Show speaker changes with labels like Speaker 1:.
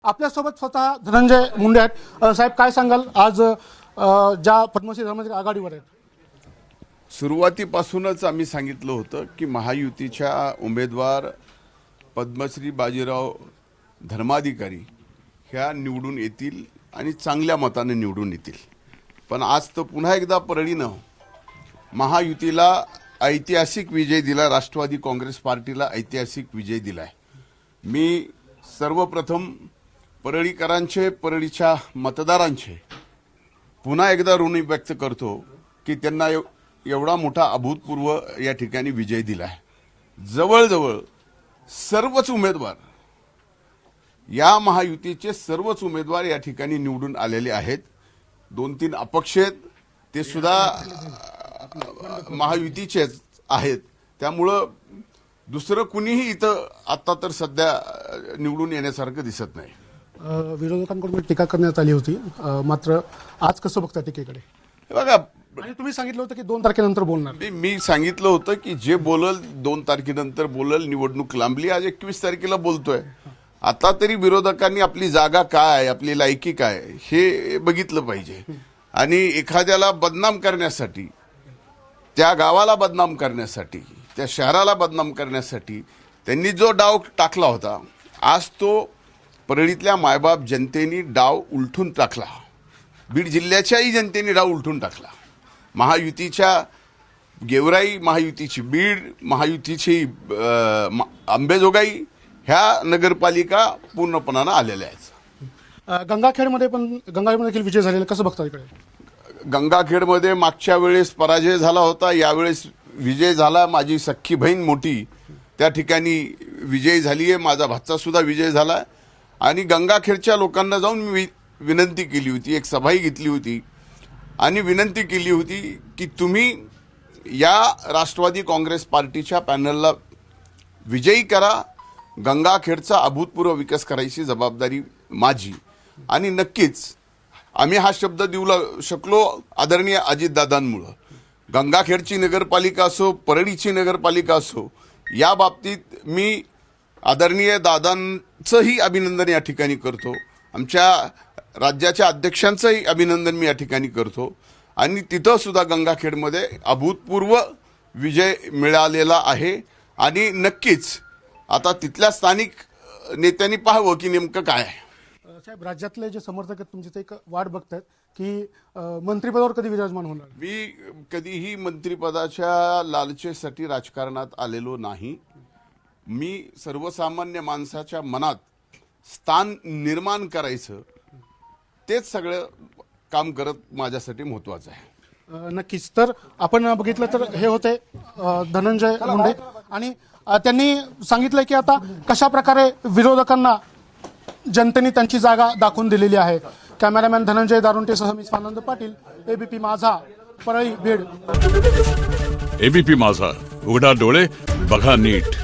Speaker 1: आपल्यासोबत स्वतः धनंजय मुंडे आहेत। साहेब काय सांगाल आज ज्या पद्मश्री धर्माधिकारी आघाडीवर आहेत?
Speaker 2: सुरुवातीपासूनच आम्ही सांगितलं होतं की महायुतीच्या उमेदवार पद्मश्री बाजीराव धर्माधिकारी ह्या निवडून येतील आणि चांगल्या मताने निवडून येतील। पण आज तर पुन्हा एकदा परळीनं महायुतीला ऐतिहासिक विजय दिला, राष्ट्रवादी काँग्रेस पार्टीला ऐतिहासिक विजय दिलाय। मी सर्वप्रथम परळीकरांचे, परळीच्या मतदारांचे पुन्हा एकदा ऋण व्यक्त करतो की त्यांना एवढा मोठा अभूतपूर्व या ठिकाणी विजय दिलाय। जवळजवळ सर्वच उमेदवार, या महायुतीचे सर्वच उमेदवार या ठिकाणी निवडून आलेले आहेत। 2-3 अपक्ष आहेत, ते सुद्धा महायुतीचेच आहेत। त्यामुळं दुसरं कुणीही इथं आता तर सध्या निवडून येण्यासारखं दिसत नाही।
Speaker 1: विरोधकांकडून टीका करण्यात आली होती, मात्र आज कसं बघता टीकेकडे?
Speaker 2: बघा,
Speaker 1: आणि तुम्ही सांगितलं होतं की 2 तारखेनंतर बोलणार।
Speaker 2: मी सांगितलं होतं की जे बोलल 2 तारखेनंतर बोलल, निवडणूक लांबली, आज 21 तारखेला बोलतोय। आता तरी विरोधकांनी आपली जागा काय, आपली लायकी काय हे बघितलं पाहिजे। आणि एखाद्याला बदनाम करण्यासाठी, त्या गावाला बदनाम करण्यासाठी, त्या शहराला बदनाम करण्यासाठी त्यांनी जो डाव टाकला होता, आज तो परळीतल्या मायबाप जनतेने डाव उलटून टाकला। बीड जिल्ह्याच्याही जनतेने डाव उलटून टाकला। महायुतीच्या गेवराई, महायुतीची बीड, महायुतीची अंबेजोगाई ह्या नगरपालिका पूर्णपणानं आलेल्या आहेत।
Speaker 1: गंगाखेडमध्ये देखील विजय झालेला, कसं बघता इकडे?
Speaker 2: गंगाखेडमध्ये मागच्या वेळेस पराजय झाला होता, यावेळेस विजय झाला। माझी सख्खी बहीण मोठी त्या ठिकाणी विजय झाली आहे, माझा भाचा सुद्धा विजय झाला। आणि गंगाखेडच्या लोकांना जाऊन मी विनंती केली होती, एक सभाही घेतली होती आणि विनंती केली होती की तुम्ही या राष्ट्रवादी काँग्रेस पार्टीच्या पॅनलला विजयी करा। गंगाखेडचा अभूतपूर्व विकास करायची जबाबदारी माझी। आणि नक्कीच आम्ही हा शब्द देऊ शकलो आदरणीय अजितदादांमुळं। गंगाखेडची नगरपालिका असो, परळीची नगरपालिका असो, या बाबतीत मी आदरणीय दादांचंही अभिनंदन या ठिकाणी करतो। आमच्या राज्याच्या अध्यक्षांचंही अभिनंदन मी या ठिकाणी करतो। आणि तिथं सुद्धा गंगाखेडमध्ये अभूतपूर्व विजय मिळालेला आहे। आणि नक्कीच आता तिथल्या स्थानिक नेत्यांनी पाहावं की नेमकं काय आहे।
Speaker 1: साहेब, राज्यातले जे समर्थक आहेत तुमची एक वाट बघतायत की मंत्रिपदावर कधी विराजमान होणार?
Speaker 2: मी कधीही मंत्रिपदाच्या लालचेसाठी राजकारणात आलेलो नाही। मी सर्वसामान्य माणसाच्या मनात स्थान निर्माण करायचं, तेच सगळं काम करत माझ्यासाठी महत्वाचं आहे।
Speaker 1: नक्कीच। तर आपण बघितलं तर हे होते धनंजय मुंडे, आणि त्यांनी सांगितलं की आता कशा प्रकारे विरोधकांना जनतेने त्यांची जागा दाखवून दिलेली आहे। कॅमेरामॅन धनंजय दारुंटेसह मी स्वानंद पाटील, एबीपी माझा, परळी, बीड।
Speaker 3: एबीपी माझा, उघडा डोळे बघा नीट।